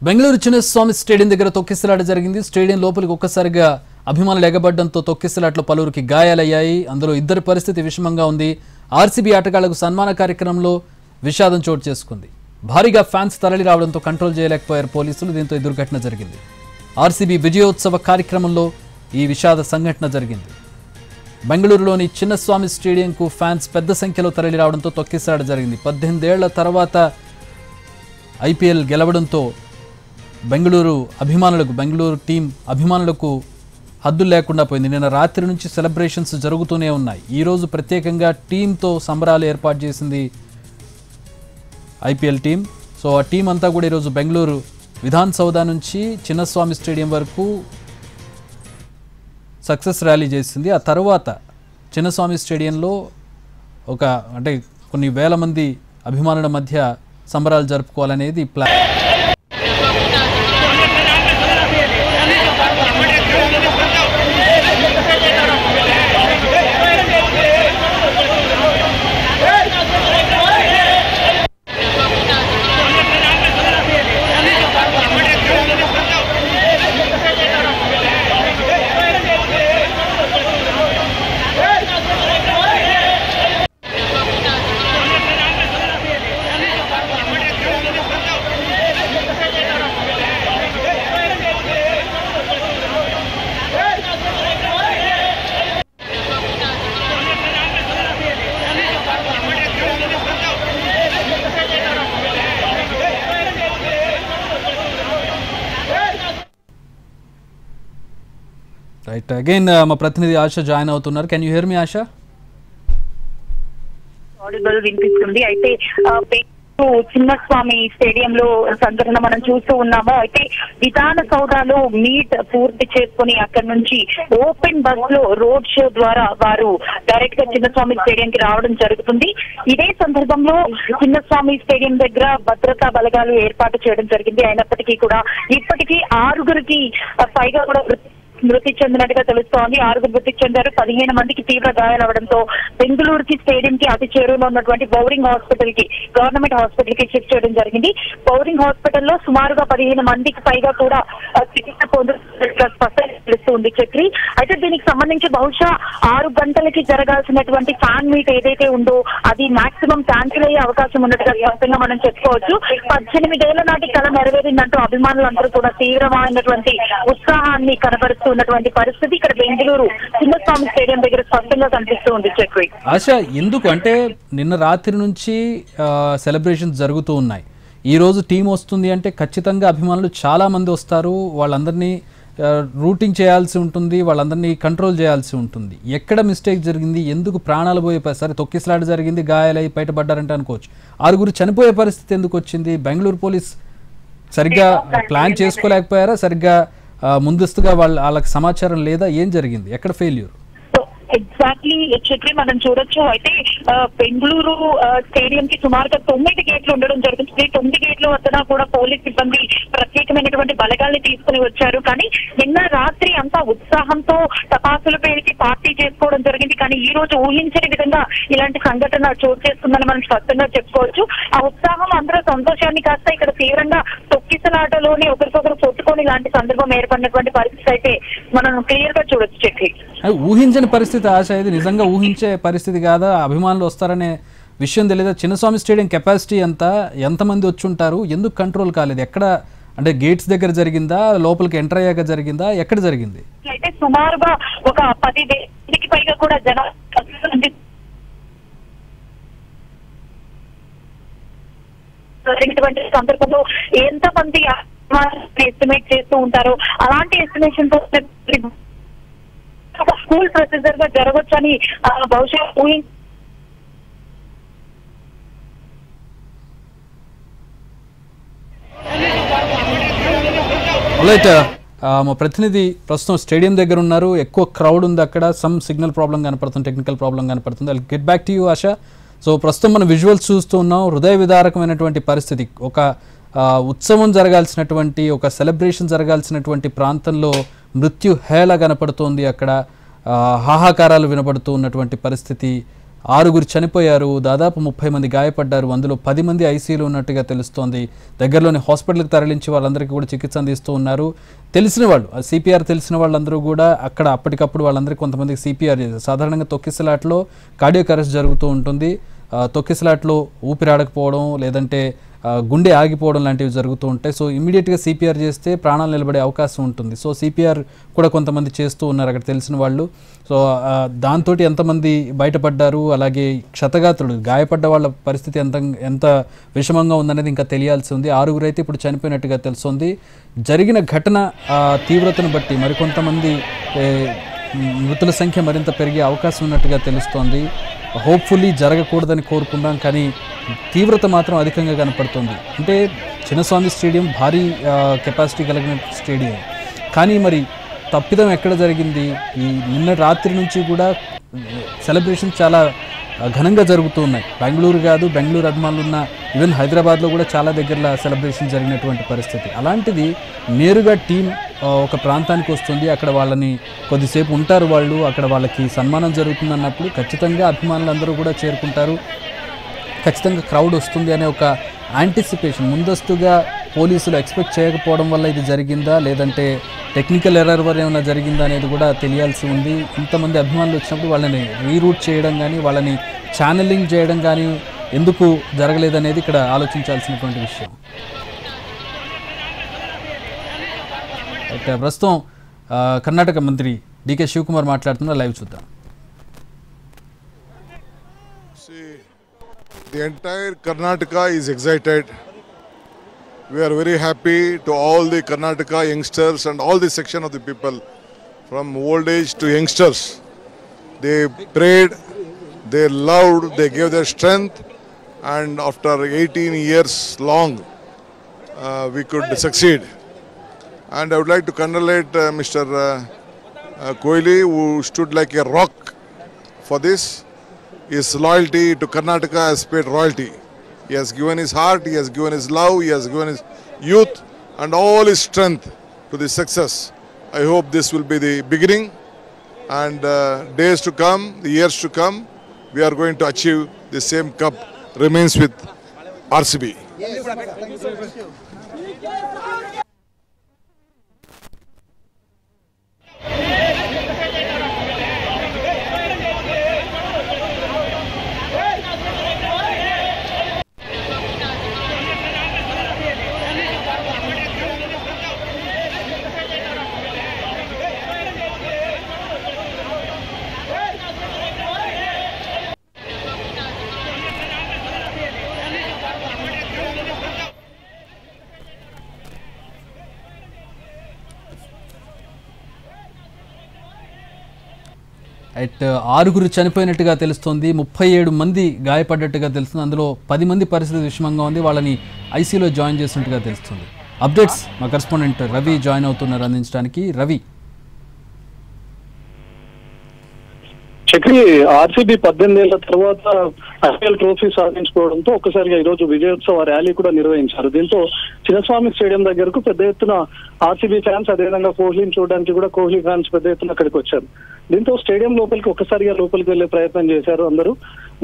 Bengaluru Chinnaswamy stadium దగ్గర తొక్కిసలాట జరిగింది. స్టేడియం లోపలికి ఒక్కసారిగా అభిమానులు ఎగబడడంతో తొక్కిసలాటలో పలువురికి గాయాలయ్యాయి. అందులో ఇద్దరి పరిస్థితి విషమంగా ఉంది. ఆర్సీబీ ఆటగాళ్లకు సన్మాన కార్యక్రమంలో విషాదం చోటు చేసుకుంది. భారీగా ఫ్యాన్స్ తరలి రావడంతో కంట్రోల్ చేయలేకపోయారు పోలీసులు. దీంతో ఈ దుర్ఘటన జరిగింది. ఆర్సీబీ విజయోత్సవ కార్యక్రమంలో ఈ విషాద సంఘటన జరిగింది. బెంగళూరులోని చిన్నస్వామి స్టేడియంకు ఫ్యాన్స్ పెద్ద సంఖ్యలో తరలి రావడంతో తొక్కిసలాట జరిగింది. 18 ఏళ్ల తర్వాత ఐపీఎల్ గెలవడంతో బెంగళూరు టీం అభిమానులకు హద్దులు లేకుండా పోయింది. నిన్న రాత్రి నుంచి సెలబ్రేషన్స్ జరుగుతూనే ఉన్నాయి. ఈరోజు ప్రత్యేకంగా టీంతో సంబరాలు ఏర్పాటు చేసింది ఐపీఎల్ టీం. సో ఆ టీం అంతా కూడా ఈరోజు బెంగళూరు విధాన్ సౌదా నుంచి చిన్నస్వామి స్టేడియం వరకు సక్సెస్ ర్యాలీ చేసింది. ఆ తర్వాత చిన్నస్వామి స్టేడియంలో కొన్ని వేల మంది అభిమానుల మధ్య సంబరాలు జరుపుకోవాలనేది ప్లాన్. రైట్, అగైన్ మా ప్రతినిధి ఆశ జాయిన్ అవుతున్నారు. Can you here me Asha? Audible వినిపిస్తుంది. అయితే చిన్నస్వామి స్టేడియంలో సంఘటన మనం చూస్తూ ఉన్నాము. అయితే విధాన సౌదాలో మీట్ పూర్తి చేసుకుని అక్కడి నుంచి ఓపెన్ బస్ లో రోడ్ షో ద్వారా వారు డైరెక్ట్ గా చిన్నస్వామి స్టేడియం కి రావడం జరుగుతుంది. ఇదే సందర్భంలో చిన్నస్వామి స్టేడియం దగ్గర భద్రతా బలగాలు ఏర్పాటు చేయడం జరిగింది. అయినప్పటికీ కూడా ఇప్పటికీ 6గురికి పైగా కూడా మృతి చెందినట్టుగా తెలుస్తోంది. 6గురు మృతి చెందారు. 15 మందికి తీవ్ర గాయాలవడంతో బెంగళూరుకి స్టేడియం కి అతి చేరువలో ఉన్నటువంటి బౌరింగ్ హాస్పిటల్ కి గవర్నమెంట్ హాస్పిటల్ కి షిఫ్ట్ చేయడం జరిగింది. బౌరింగ్ హాస్పిటల్లో సుమారుగా 15 మందికి పైగా కూడా చికిత్స పొందుతున్నట్టుగా స్పష్టంగా తెలుస్తుంది చక్రి. అయితే దీనికి సంబంధించి బహుశా 6 గంటలకి జరగాల్సినటువంటి ఫ్యాన్ మీట్ ఏదైతే ఉందో అది మాక్సిమం క్యాన్సిల్ అయ్యే అవకాశం ఉన్నట్టుగా స్పష్టంగా మనం చెప్పుకోవచ్చు. 18 ఏళ్ల నాటి కళ నెరవేరిందంటూ అభిమానులందరూ కూడా తీవ్రమైనటువంటి ఉత్సాహాన్ని కనబరుస్తూ ఉన్నటువంటి పరిస్థితి ఇక్కడ బెంగళూరు చిన్నస్వామి స్టేడియం దగ్గర స్పష్టంగా కనిపిస్తూ ఉంది చక్రి. ఆశ, ఎందుకు అంటే నిన్న రాత్రి నుంచి సెలబ్రేషన్స్ జరుగుతూ ఉన్నాయి. ఈ రోజు టీం వస్తుంది అంటే ఖచ్చితంగా అభిమానులు చాలా మంది వస్తారు. వాళ్ళందరినీ రూటింగ్ చేయాల్సి ఉంటుంది, వాళ్ళందరినీ కంట్రోల్ చేయాల్సి ఉంటుంది. ఎక్కడ మిస్టేక్ జరిగింది? ఎందుకు ప్రాణాలు పోయే సరే తొక్కిసలాట జరిగింది, గాయాలై బయటపడ్డారంటే అనుకోవచ్చు. 6గురు చనిపోయే పరిస్థితి ఎందుకు వచ్చింది? బెంగళూరు పోలీస్ సరిగ్గా ప్లాన్ చేసుకోలేకపోయారా? సరిగ్గా ముందస్తుగా వాళ్ళకి సమాచారం లేదా? ఏం జరిగింది? ఎక్కడ ఫెయిల్యూర్? ఎగ్జాక్ట్లీ చక్రి మనం చూడొచ్చు. అయితే బెంగళూరు స్టేడియం కి సుమారుగా 9 గేట్లు ఉండడం జరుగుతుంది. 9 గేట్ల వద్ద కూడా పోలీస్ సిబ్బంది ప్రత్యేకమైనటువంటి బలగాల్ని తీసుకుని వచ్చారు. కానీ నిన్న రాత్రి అంతా ఉత్సాహంతో టపాసుల పేరుకి పార్టీ చేసుకోవడం జరిగింది. కానీ ఈ రోజు ఊహించని విధంగా ఇలాంటి సంఘటన చోటు చేసుకుందని మనం స్పష్టంగా చెప్పుకోవచ్చు. ఆ ఉత్సాహం అందరూ సంతోషాన్ని కాస్త ఇక్కడ తీవ్రంగా తొక్కిసలాటలోనే ఒకరికొకరు కొట్టుకొని ఇలాంటి సందర్భం ఏర్పడినటువంటి పరిస్థితి అయితే మనం క్లియర్ గా చూడొచ్చు చక్రి. ఊహించని పరిస్థితి ఆశ, ఇది నిజంగా ఊహించే పరిస్థితి కాదా? అభిమానులు వస్తారనే విషయం తెలియదా? చిన్నస్వామి స్టేడియం కెపాసిటీ ఎంతమంది వచ్చి ఉంటారు? ఎందుకు కంట్రోల్ కాలేదు? ఎక్కడ అంటే గేట్స్ దగ్గర జరిగిందా, లోపలికి ఎంటర్ అయ్యాక జరిగిందా, ఎక్కడ జరిగింది? అయితే సుమారుగా ఒక 10 మందికి పైగా కూడా జనాలు సందర్భంలో ఎంతమంది ఎస్టిమేట్ చేస్తూ ఉంటారో అలాంటి ఎస్టిమేషన్ తో ఒక స్కూల్ ప్రొసీజర్ గా జరగొచ్చని బహుశా మా ప్రతినిధి ప్రస్తుతం స్టేడియం దగ్గర ఉన్నారు. ఎక్కువ క్రౌడ్ ఉంది అక్కడ. సమ్ సిగ్నల్ ప్రాబ్లం కనపడుతుంది, టెక్నికల్ ప్రాబ్లం కనపడుతుంది. I get back to you Asha. So ప్రస్తుతం మనం విజువల్స్ చూస్తూ ఉన్నాం. హృదయ విదారకమైనటువంటి పరిస్థితి. ఒక ఉత్సవం జరగాల్సినటువంటి, ఒక సెలబ్రేషన్ జరగాల్సినటువంటి ప్రాంతంలో మృత్యు హేళ కనపడుతోంది. అక్కడ హాహాకారాలు వినపడుతూ ఉన్నటువంటి పరిస్థితి 6గురు చనిపోయారు, దాదాపు 30 మంది గాయపడ్డారు, అందులో 10 మంది ఐసీయూలో ఉన్నట్టుగా తెలుస్తోంది. దగ్గరలోని హాస్పిటల్కి తరలించి వాళ్ళందరికీ కూడా చికిత్స అందిస్తూ ఉన్నారు. తెలిసిన వాళ్ళు సిపిఆర్ తెలిసిన వాళ్ళందరూ కూడా అక్కడ అప్పటికప్పుడు వాళ్ళందరికీ కొంతమందికి సిపిఆర్ చేశారు. సాధారణంగా తొక్కిసలాట్లో కార్డియాక్ అరెస్ట్ జరుగుతూ ఉంటుంది. తొక్కిసలాట్లో ఊపిరాడకపోవడం లేదంటే గుండె ఆగిపోవడం లాంటివి జరుగుతూ ఉంటాయి. సో ఇమీడియట్గా సిపిఆర్ చేస్తే ప్రాణాలు నిలబడే అవకాశం ఉంటుంది. సో సిపిఆర్ కూడా కొంతమంది చేస్తూ ఉన్నారు అక్కడ తెలిసిన వాళ్ళు. సో దాంతో ఎంతమంది బయటపడ్డారు, అలాగే క్షతగాత్రులు గాయపడ్డ వాళ్ళ పరిస్థితి ఎంత విషమంగా ఉందనేది ఇంకా తెలియాల్సి ఉంది. 6గురు అయితే ఇప్పుడు చనిపోయినట్టుగా తెలుస్తుంది. జరిగిన ఘటన తీవ్రతను బట్టి మరికొంతమంది మృతుల సంఖ్య మరింత పెరిగే అవకాశం ఉన్నట్టుగా తెలుస్తోంది. హోప్ఫుల్లీ జరగకూడదని కోరుకుందాం, కానీ తీవ్రత మాత్రం అధికంగా కనపడుతుంది. అంటే చిన్నస్వామి స్టేడియం భారీ కెపాసిటీ కలిగిన స్టేడియం, కానీ మరి తప్పిదం ఎక్కడ జరిగింది? ఈ నిన్న రాత్రి నుంచి కూడా సెలబ్రేషన్ చాలా ఘనంగా జరుగుతూ ఉన్నాయి. బెంగళూరు కాదు, బెంగళూరు అభిమానులు ఉన్న ఈవెన్ హైదరాబాద్లో కూడా చాలా దగ్గరలో సెలబ్రేషన్ జరిగినటువంటి పరిస్థితి. అలాంటిది నేరుగా టీం ఒక ప్రాంతానికి వస్తుంది, అక్కడ వాళ్ళని కొద్దిసేపు ఉంటారు వాళ్ళు, అక్కడ వాళ్ళకి సన్మానం జరుగుతుంది అన్నప్పుడు ఖచ్చితంగా అభిమానులందరూ కూడా చేరుకుంటారు, ఖచ్చితంగా క్రౌడ్ వస్తుంది అనే ఒక యాంటిసిపేషన్ ముందస్తుగా పోలీసులు ఎక్స్పెక్ట్ చేయకపోవడం వల్ల ఇది జరిగిందా, లేదంటే టెక్నికల్ ఎర్రర్ వల్ల ఏమైనా జరిగిందా అనేది కూడా తెలియాల్సి ఉంది. ఇంతమంది అభిమానులు వచ్చినప్పుడు వాళ్ళని రీరూట్ చేయడం కానీ, వాళ్ళని ఛానలింగ్ చేయడం కానీ ఎందుకు జరగలేదనేది ఇక్కడ ఆలోచించాల్సినటువంటి విషయం. ప్రస్తుతం కర్ణాటక మంత్రి డికే శివకుమార్ మాట్లాడుతున్న లైవ్ చూద్దాం. The entire Karnataka is excited. We are very happy to all the Karnataka youngsters and all the section of the people from old age to youngsters. They prayed, they loved, they gave their strength, and after 18 years long we could succeed. And I would like to congratulate Mr. Kohli, who stood like a rock for this. His loyalty to Karnataka has paid royalty. He has given his heart, he has given his love, he has given his youth and all his strength to this success. I hope this will be the beginning, and days to come, the years to come, we are going to achieve the same cup remains with RCB. At 6గురు చనిపోయినట్టుగా తెలుస్తోంది, 37 మంది గాయపడ్డట్టుగా తెలుస్తుంది. అందులో 10 మంది పరిస్థితి విషమంగా ఉంది, వాళ్ళని ఐసీయూలో జాయిన్ చేసినట్టుగా తెలుస్తుంది. అప్డేట్స్ మా కరెస్పాండెంట్ రవి జాయిన్ అవుతున్నారు అందించడానికి. రవి, చక్రి, ఆర్సీబీ 18 ఏళ్ల తర్వాత ఐపీఎల్ ట్రోఫీ సాధించుకోవడంతో ఒక్కసారిగా ఈ రోజు విజయోత్సవ ర్యాలీ కూడా నిర్వహించారు. దీంతో చిన్నస్వామి స్టేడియం దగ్గరకు పెద్ద ఎత్తున ఆర్సీబీ ఫ్యాన్స్, అదేవిధంగా కోహ్లీని చూడడానికి కూడా కోహ్లీ ఫ్యాన్స్ పెద్ద ఎత్తున అక్కడికి వచ్చారు. దీంతో స్టేడియం లోపలికి ఒక్కసారిగా లోపలికి వెళ్లే ప్రయత్నం చేశారు అందరూ.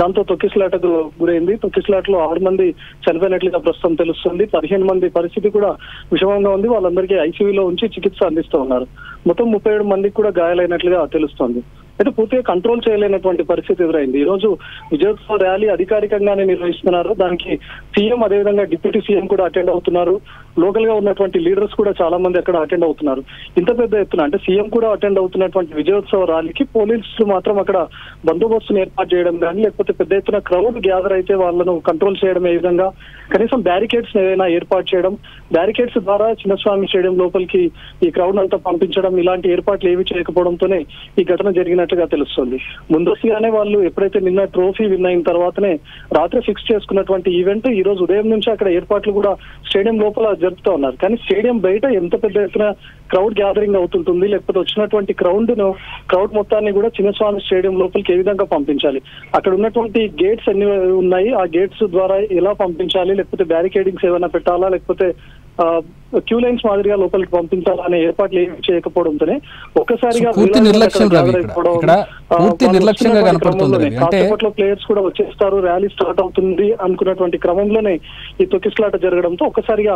దాంతో తొక్కిసలాటకు గురైంది. తొక్కిసలాటలో 6 మంది చనిపోయినట్లుగా ప్రస్తుతం తెలుస్తుంది. 15 మంది పరిస్థితి కూడా విషమంగా ఉంది. వాళ్ళందరికీ ఐసీయూలో ఉంచి చికిత్స అందిస్తూ ఉన్నారు. మొత్తం 37 మందికి కూడా గాయాలైనట్లుగా తెలుస్తోంది. అయితే పూర్తిగా కంట్రోల్ చేయలేనటువంటి పరిస్థితి ఎదురైంది. ఈ రోజు విజయోత్సవ ర్యాలీ అధికారికంగానే నిర్వహిస్తున్నారు. దానికి సీఎం, అదేవిధంగా డిప్యూటీ సీఎం కూడా అటెండ్ అవుతున్నారు. లోకల్ గా ఉన్నటువంటి లీడర్స్ కూడా చాలా మంది అక్కడ అటెండ్ అవుతున్నారు. ఇంత పెద్ద ఎత్తున అంటే సీఎం కూడా అటెండ్ అవుతున్నటువంటి విజయోత్సవ ర్యాలీకి పోలీసులు మాత్రం అక్కడ బందోబస్తును ఏర్పాటు చేయడం కానీ, లేకపోతే పెద్ద ఎత్తున క్రౌడ్ గ్యాదర్ అయితే వాళ్ళను కంట్రోల్ చేయడం, ఏ విధంగా కనీసం బ్యారికేడ్స్ ఏదైనా ఏర్పాటు చేయడం, బ్యారికేడ్స్ ద్వారా చిన్నస్వామి స్టేడియం లోపలికి ఈ క్రౌడ్ అంతా పంపించడం, ఇలాంటి ఏర్పాట్లు ఏవి చేయకపోవడంతోనే ఈ ఘటన జరిగినట్టుగా తెలుస్తుంది. ముందస్తుగానే వాళ్ళు ఎప్పుడైతే నిన్న ట్రోఫీ విన్ అయిన తర్వాతనే రాత్రి ఫిక్స్ చేసుకున్నటువంటి ఈవెంట్ ఈ రోజు ఉదయం నుంచి అక్కడ ఏర్పాట్లు కూడా స్టేడియం లోపల జరుపుతూ ఉన్నారు. కానీ స్టేడియం బయట ఎంత పెద్ద ఎత్తున క్రౌడ్ గ్యాదరింగ్ అవుతుంటుంది, లేకపోతే వచ్చినటువంటి క్రౌడ్ మొత్తాన్ని కూడా చిన్నస్వామి స్టేడియం లోపలికి ఏ విధంగా పంపించాలి, అక్కడ ఉన్నటువంటి గేట్స్ ఎన్ని ఉన్నాయి, ఆ గేట్స్ ద్వారా ఎలా పంపించాలి, లేకపోతే బ్యారికేడింగ్స్ ఏమైనా పెట్టాలా, లేకపోతే క్యూ లైన్స్ మాదిరిగా లోపలికి పంపించాలనే ఏర్పాట్లు ఏమి చేయకపోవడంతోనే ఒక్కసారిగా పూర్తి నిర్లక్ష్యం రవి ఇక్కడ పూర్తి నిర్లక్ష్యంగా కనపడుతుంది. అంటే ప్లేయర్స్ కూడా వచ్చేస్తారు, ర్యాలీ స్టార్ట్ అవుతుంది అనుకున్నటువంటి క్రమంలోనే ఈ తొక్కిసలాట జరగడంతో ఒక్కసారిగా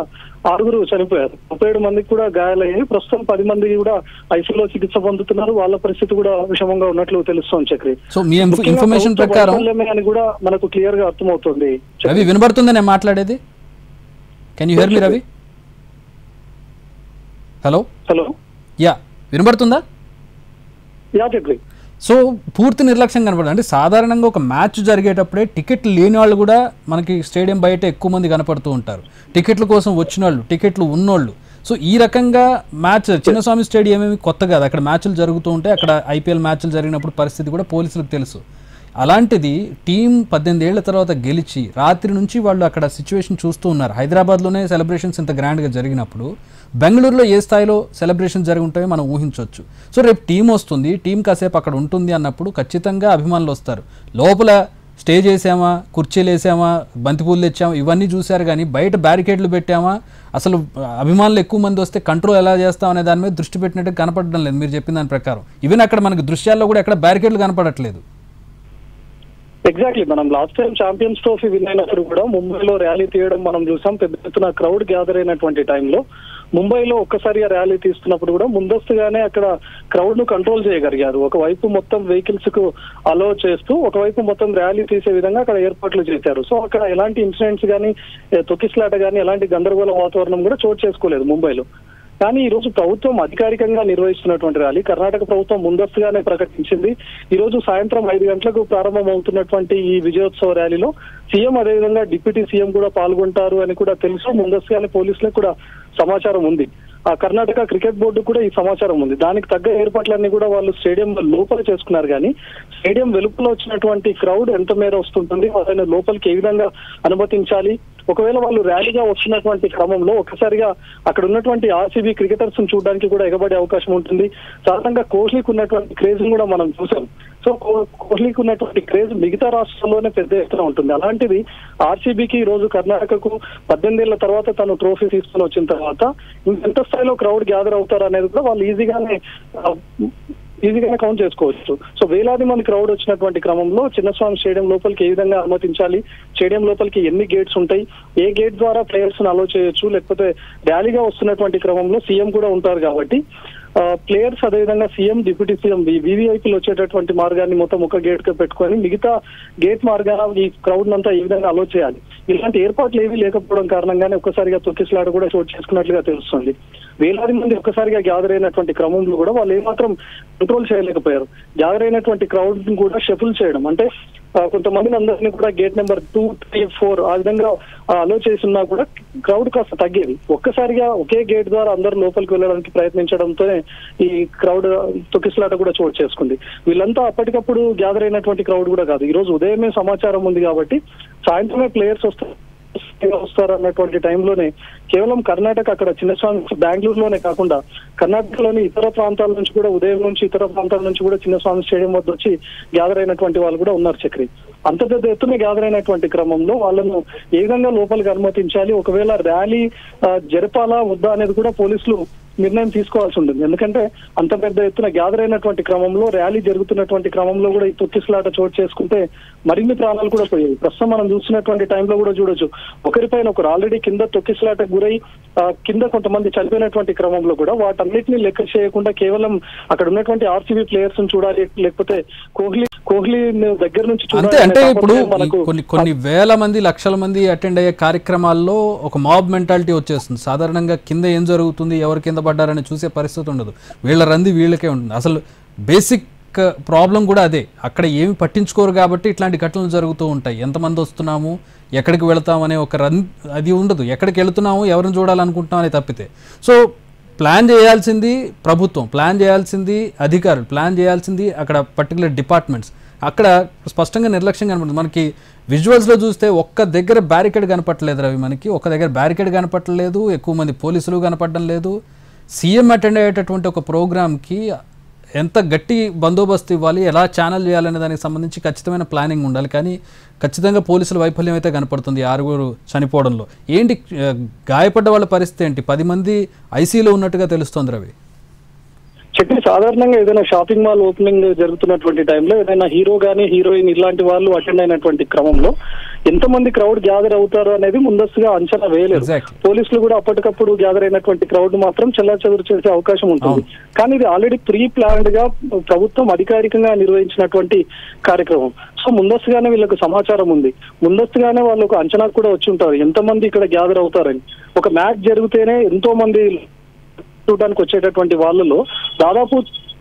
6 చనిపోయారు. 37 మందికి కూడా గాయాలయ్యాయి. ప్రస్తుతం 10 మంది కూడా ఐసీయూలో చికిత్స పొందుతున్నారు. వాళ్ళ పరిస్థితి కూడా విషమంగా ఉన్నట్లు తెలుస్తోంది చక్రి. సో మీ ఇన్ఫర్మేషన్ ప్రకారం అని కూడా మనకు క్లియర్ గా అర్థమవుతుంది. రవి వినబడుతుంది నేను మాట్లాడేది? Can you here me Ravi? Hello hello yeah వినబడుతుందా? యా చక్రి. సో పూర్తి నిర్లక్ష్యం కనపడుతుంది. అంటే సాధారణంగా ఒక మ్యాచ్ జరిగేటప్పుడే టికెట్లు లేని వాళ్ళు కూడా మనకి స్టేడియం బయట ఎక్కువ మంది కనపడుతూ ఉంటారు. టికెట్ల కోసం వచ్చిన వాళ్ళు, టికెట్లు ఉన్నోళ్ళు. సో ఈ రకంగా మ్యాచ్ చిన్నస్వామి స్టేడియం ఏమి కొత్త కాదు, అక్కడ మ్యాచ్లు జరుగుతూ ఉంటాయి. అక్కడ ఐపీఎల్ మ్యాచ్లు జరిగినప్పుడు పరిస్థితి కూడా పోలీసులకు తెలుసు. అలాంటిది టీం 18 ఏళ్ల తర్వాత గెలిచి రాత్రి నుంచి వాళ్ళు అక్కడ సిచ్యువేషన్ చూస్తూ ఉన్నారు. హైదరాబాద్లోనే సెలబ్రేషన్స్ ఇంత గ్రాండ్గా జరిగినప్పుడు బెంగళూరులో ఏ స్థాయిలో సెలబ్రేషన్స్ జరిగి ఉంటాయో మనం ఊహించవచ్చు. సో రేపు టీం వస్తుంది, టీం కాసేపు అక్కడ ఉంటుంది అన్నప్పుడు ఖచ్చితంగా అభిమానులు వస్తారు. లోపల స్టేజ్ వేసామా, కుర్చీలు వేసామా, బంతిపూలు తెచ్చామా ఇవన్నీ చూశారు, కానీ బయట బ్యారికేడ్లు పెట్టామా, అసలు అభిమానులు ఎక్కువ మంది వస్తే కంట్రోల్ ఎలా చేస్తాం అనే దాని మీద దృష్టి పెట్టినట్టు కనపడడం లేదు మీరు చెప్పిన దాని ప్రకారం. ఈవెన్ అక్కడ మనకి దృశ్యాల్లో కూడా ఎక్కడ బ్యారికేడ్లు కనపడట్లేదు. ఎగ్జాక్ట్లీ. మనం last time champions trophy win అయినప్పుడు కూడా ముంబైలో ర్యాలీ తీయడం మనం చూసాం. పెద్ద ఎత్తున క్రౌడ్ గ్యాదర్ అయినటువంటి టైంలో ముంబైలో ఒక్కసారిగా ర్యాలీ తీస్తున్నప్పుడు కూడా ముందస్తుగానే అక్కడ క్రౌడ్ ను కంట్రోల్ చేయగలిగారు. ఒకవైపు మొత్తం వెహికల్స్ కు అలో చేస్తూ, ఒకవైపు మొత్తం ర్యాలీ తీసే విధంగా అక్కడ ఏర్పాట్లు చేశారు. సో అక్కడ ఎలాంటి ఇన్సిడెంట్స్ కానీ, తొక్కిసలాట కానీ, ఎలాంటి గందరగోళ వాతావరణం కూడా చోటు చేసుకోలేదు ముంబైలో. కానీ ఈ రోజు ప్రభుత్వం అధికారికంగా నిర్వహిస్తున్నటువంటి ర్యాలీ కర్ణాటక ప్రభుత్వం ముందస్తుగానే ప్రకటించింది. ఈ రోజు సాయంత్రం 5 గంటలకు ప్రారంభం అవుతున్నటువంటి ఈ విజయోత్సవ ర్యాలీలో సీఎం అదేవిధంగా డిప్యూటీ సీఎం కూడా పాల్గొంటారు అని కూడా తెలుసు. ముందస్తుగానే పోలీసులకు కూడా సమాచారం ఉంది. ఆ కర్ణాటక క్రికెట్ బోర్డు కూడా ఈ సమాచారం ఉంది. దానికి తగ్గ ఏర్పాట్లన్నీ కూడా వాళ్ళు స్టేడియం లోపల చేసుకున్నారు. కానీ స్టేడియం వెలుపల వచ్చినటువంటి క్రౌడ్ ఎంత మేర వస్తుంటుంది, వాళ్ళని లోపలికి ఏ విధంగా అనుమతించాలి, ఒకవేళ వాళ్ళు ర్యాలీగా వస్తున్నటువంటి క్రమంలో ఒక్కసారిగా అక్కడ ఉన్నటువంటి ఆర్సీబీ క్రికెటర్స్ చూడడానికి కూడా ఎగబడే అవకాశం ఉంటుంది. సాధారణంగా కోహ్లీకి ఉన్నటువంటి క్రేజ్ కూడా మనం చూసాం. సో కోహ్లీకి ఉన్నటువంటి క్రేజ్ మిగతా రాష్ట్రాల్లోనే పెద్ద ఎత్తున ఉంటుంది. అలాంటిది ఆర్సీబీకి ఈ రోజు కర్ణాటకకు 18 ఏళ్ల తర్వాత తను ట్రోఫీ తీసుకుని వచ్చిన తర్వాత ఎంత స్థాయిలో క్రౌడ్ గ్యాదర్ అవుతారు అనేది కూడా వాళ్ళు ఈజీగానే కౌంట్ చేసుకోవచ్చు. సో వేలాది మంది క్రౌడ్ వచ్చినటువంటి క్రమంలో చిన్నస్వామి స్టేడియం లోపలికి ఏ విధంగా అనుమతించాలి, స్టేడియం లోపలికి ఎన్ని గేట్స్ ఉంటాయి, ఏ గేట్ ద్వారా ప్లేయర్స్ ని అలో చేయొచ్చు, లేకపోతే ర్యాలీగా వస్తున్నటువంటి క్రమంలో సీఎం కూడా ఉంటారు కాబట్టి ప్లేయర్స్ అదేవిధంగా సీఎం డిప్యూటీ సీఎం వీవీఐపీలు వచ్చేటటువంటి మార్గాన్ని మొత్తం ఒక గేట్ గా పెట్టుకొని మిగతా గేట్ మార్గాన ఈ క్రౌడ్ అంతా ఏ విధంగా అలో చేయాలి, ఇలాంటి ఏర్పాట్లు ఏవీ లేకపోవడం కారణంగానే ఒక్కసారిగా తొక్కిసలాట కూడా చోటు చేసుకున్నట్లుగా తెలుస్తుంది. వేలాది మంది ఒక్కసారిగా గ్యాదర్ అయినటువంటి క్రమంలో కూడా వాళ్ళు ఏమాత్రం కంట్రోల్ చేయలేకపోయారు. గ్యాదర్ అయినటువంటి క్రౌడ్ కూడా షఫుల్ చేయడం, అంటే కొంతమందిని అందరినీ కూడా గేట్ నెంబర్ 2, 3, 4 ఆ విధంగా అలో చేస్తున్నా కూడా క్రౌడ్ కాస్త తగ్గేది. ఒక్కసారిగా ఒకే గేట్ ద్వారా అందరూ లోపలికి వెళ్ళడానికి ప్రయత్నించడంతోనే ఈ క్రౌడ్ తొక్కిసలాట కూడా చోటు చేసుకుంది. వీళ్ళంతా అప్పటికప్పుడు గ్యాదర్ అయినటువంటి క్రౌడ్ కూడా కాదు. ఈ రోజు ఉదయమే సమాచారం ఉంది కాబట్టి సాయంత్రమే ప్లేయర్స్ వస్తారు అన్నటువంటి టైంలోనే కేవలం కర్ణాటక అక్కడ చిన్నస్వామి బెంగళూరులోనే కాకుండా కర్ణాటకలోని ఇతర ప్రాంతాల నుంచి కూడా ఉదయం నుంచి ఇతర ప్రాంతాల నుంచి కూడా చిన్నస్వామి స్టేడియం వద్ద వచ్చి గ్యాదర్ అయినటువంటి వాళ్ళు కూడా ఉన్నారు చక్రి. అంత పెద్ద ఎత్తున గ్యాదర్ అయినటువంటి క్రమంలో వాళ్ళను ఏ విధంగా లోపలికి అనుమతించాలి, ఒకవేళ ర్యాలీ జరపాలా వద్దా అనేది కూడా పోలీసులు నిర్ణయం తీసుకోవాల్సి ఉంటుంది. ఎందుకంటే అంత పెద్ద ఎత్తున గ్యాదర్ అయినటువంటి క్రమంలో ర్యాలీ జరుగుతున్నటువంటి క్రమంలో కూడా ఈ తొక్కిసలాట చోటు చేసుకుంటే మరిన్ని ప్రాణాలు కూడా పోయాయి. ప్రస్తుతం మనం చూస్తున్నటువంటి టైంలో కూడా చూడొచ్చు, ఒకరిపైన ఒకరు ఆల్రెడీ కింద తొక్కిసలాట గురై కింద కొంతమంది చనిపోయినటువంటి క్రమంలో కూడా వాటన్నిటిని లెక్క చేయకుండా కేవలం అక్కడ ఉన్నటువంటి ఆర్సీబీ ప్లేయర్స్ చూడాలి, లేకపోతే కోహ్లీ దగ్గర నుంచి చూడాలి. అంటే ఇప్పుడు కొన్ని వేల మంది లక్షల మంది అటెండ్ అయ్యే కార్యక్రమాల్లో ఒక మాబ్ మెంటాలిటీ వచ్చేస్తుంది. సాధారణంగా కింద ఏం జరుగుతుంది, ఎవరు కింద పడ్డారని చూసే పరిస్థితి ఉండదు. వీళ్ళ రంది వీళ్ళకే ఉంటుంది. అసలు బేసిక్ ప్రాబ్లం కూడా అదే. అక్కడ ఏమి పట్టించుకోరు కాబట్టి ఇట్లాంటి ఘటనలు జరుగుతూ ఉంటాయి. ఎంతమంది వస్తున్నాము, ఎక్కడికి వెళతాము అనే ఒక అది ఉండదు. ఎక్కడికి వెళుతున్నాము, ఎవరిని చూడాలనుకుంటున్నాం అని తప్పితే. సో ప్లాన్ చేయాల్సింది ప్రభుత్వం, ప్లాన్ చేయాల్సింది అధికారులు, ప్లాన్ చేయాల్సింది అక్కడ పర్టికులర్ డిపార్ట్మెంట్స్. అక్కడ స్పష్టంగా నిర్లక్ష్యం కనపడుతుంది. మనకి విజువల్స్లో చూస్తే ఒక్క దగ్గర బ్యారికేడ్ కనపట్టలేదు రవి. మనకి ఒక్క దగ్గర బ్యారికేడ్ కనపట్టలేదు, ఎక్కువ మంది పోలీసులు కనపడడం లేదు. సీఎం అటెండ్ అయ్యేటటువంటి ఒక ప్రోగ్రామ్కి ఎంత గట్టి బందోబస్తు ఇవ్వాలి, ఎలా ఛానల్ చేయాలనే దానికి సంబంధించి ఖచ్చితమైన ప్లానింగ్ ఉండాలి. కానీ ఖచ్చితంగా పోలీసుల వైఫల్యం అయితే కనపడుతుంది 6 చనిపోవడంలో. ఏంటి గాయపడ్డ వాళ్ళ పరిస్థితి ఏంటి? 10 మంది ఐసీయూలో ఉన్నట్టుగా తెలుస్తోంది రవి. చెప్పి సాధారణంగా ఏదైనా షాపింగ్ మాల్ ఓపెనింగ్ జరుగుతున్నటువంటి టైంలో ఏదైనా హీరో గానీ హీరోయిన్ ఇలాంటి వాళ్ళు అటెండ్ అయినటువంటి క్రమంలో ఎంతమంది క్రౌడ్ గ్యాదర్ అవుతారు అనేది ముందస్తుగా అంచనా వేయలేదు. పోలీసులు కూడా అప్పటికప్పుడు గ్యాదర్ అయినటువంటి క్రౌడ్ మాత్రం చెల్లాచెదురు చేసే అవకాశం ఉంటుంది. కానీ ఇది ఆల్రెడీ ప్రీ ప్లాన్డ్ గా ప్రభుత్వం అధికారికంగా నిర్వహించినటువంటి కార్యక్రమం. సో ముందస్తుగానే వీళ్ళకి సమాచారం ఉంది, ముందస్తుగానే వాళ్ళు ఒక అంచనా కూడా వచ్చి ఉంటారు ఎంతమంది ఇక్కడ గ్యాదర్ అవుతారని. ఒక మ్యాచ్ జరిగితేనే ఎంతో మంది చూడడానికి వచ్చేటటువంటి వాళ్ళలో దాదాపు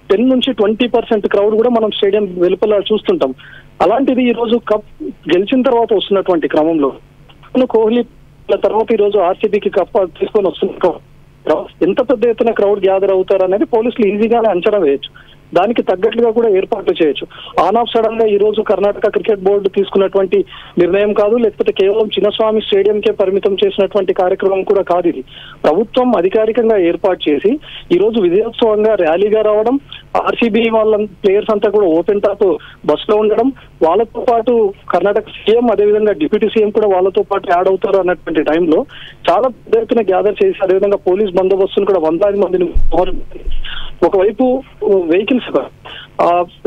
10 నుంచి 20% క్రౌడ్ కూడా మనం స్టేడియం వెలుపల చూస్తుంటాం. అలాంటిది ఈ రోజు కప్ గెలిచిన తర్వాత వస్తున్నటువంటి క్రమంలో కోహ్లీ తర్వాత ఈ రోజు ఆర్సీబీకి కప్ తీసుకొని వస్తున్న ఎంత పెద్ద ఎత్తున క్రౌడ్ గ్యాదర్ అవుతారు అనేది పోలీసులు ఈజీగానే అంచనా వేయొచ్చు. దానికి తగ్గట్లుగా కూడా ఏర్పాట్లు చేయొచ్చు. ఆన్ ఆఫ్ సడన్ గా ఈ రోజు కర్ణాటక క్రికెట్ బోర్డు తీసుకున్నటువంటి నిర్ణయం కాదు, లేకపోతే కేవలం చిన్నస్వామి స్టేడియంకే పరిమితం చేసినటువంటి కార్యక్రమం కూడా కాదు. ఇది ప్రభుత్వం అధికారికంగా ఏర్పాటు చేసి ఈ రోజు విజయోత్సవంగా ర్యాలీగా రావడం, ఆర్సీబీ వాళ్ళ ప్లేయర్స్ అంతా కూడా ఓపెన్ టాప్ బస్ లో ఉండడం, వాళ్ళతో పాటు కర్ణాటక సీఎం అదేవిధంగా డిప్యూటీ సీఎం కూడా వాళ్ళతో పాటు యాడ్ అవుతారు అన్నటువంటి టైంలో చాలా పెద్ద ఎత్తున గ్యాదర్ చేసి అదేవిధంగా పోలీస్ బందోబస్తును కూడా 100 మందిని ఒకవైపు వెహికల్స్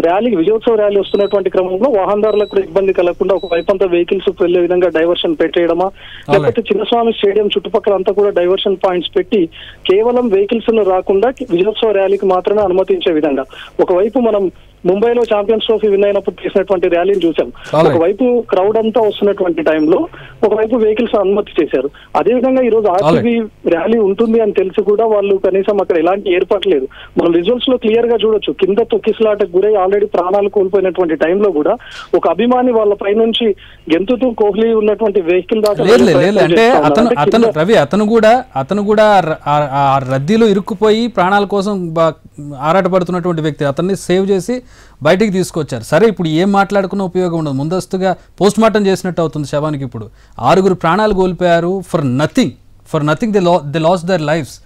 ర్యాలీకి విజయోత్సవ ర్యాలీ వస్తున్నటువంటి క్రమంలో వాహనదారులకు కూడా ఇబ్బంది కలగకుండా ఒకవైపు అంతా వెహికల్స్ వెళ్లే విధంగా డైవర్షన్ పెట్టేయడమా, లేకపోతే చిన్నస్వామి స్టేడియం చుట్టుపక్కల అంతా కూడా డైవర్షన్ పాయింట్స్ పెట్టి కేవలం వెహికల్స్ రాకుండా విజయోత్సవ ర్యాలీకి మాత్రమే అనుమతించే విధంగా. ఒకవైపు మనం ముంబైలో ఛాంపియన్స్ ట్రోఫీ విన్ అయినప్పుడు చేసినటువంటి ర్యాలీని చూసాం. ఒకవైపు క్రౌడ్ అంతా వస్తున్నటువంటి టైంలో ఒకవైపు వెహికల్స్ అనుమతి చేశారు. అదేవిధంగా ఈ రోజు ఆర్సీబీ ర్యాలీ ఉంటుంది అని తెలిసి కూడా వాళ్ళు కనీసం అక్కడ ఎలాంటి ఏర్పాటు లేదు. మనం రిజల్ట్స్ లో క్లియర్ గా చూడొచ్చు, కింద తొక్కిసలాటకు గురై ఆల్రెడీ ప్రాణాలు కోల్పోయినటువంటి టైంలో కూడా ఒక అభిమాని వాళ్ళ పై నుంచి గెంతుతూ కోహ్లీ ఉన్నటువంటి వెహికల్ దాకా అంటే అతను రవి అతను కూడా ఆ రద్దీలో ఇరుక్కుపోయి ప్రాణాల కోసం ఆరాటపడుతున్నటువంటి వ్యక్తి, అతన్ని సేవ్ చేసి బయటికి తీసుకొచ్చారు. సరే, ఇప్పుడు ఏం మాట్లాడుకున్న ఉపయోగం ఉండదు, ముందస్తుగా పోస్ట్ మార్టం చేసినట్టు అవుతుంది శవానికి. ఇప్పుడు 6 ప్రాణాలు కోల్పోయారు for nothing they lost their lives.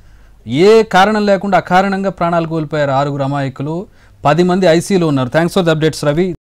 ఏ కారణం లేకుండా అకారణంగా ప్రాణాలు కోల్పోయారు 6 అమాయకులు. 10 మంది ఐసీయూలో ఉన్నారు. Thanks for the updates Ravi.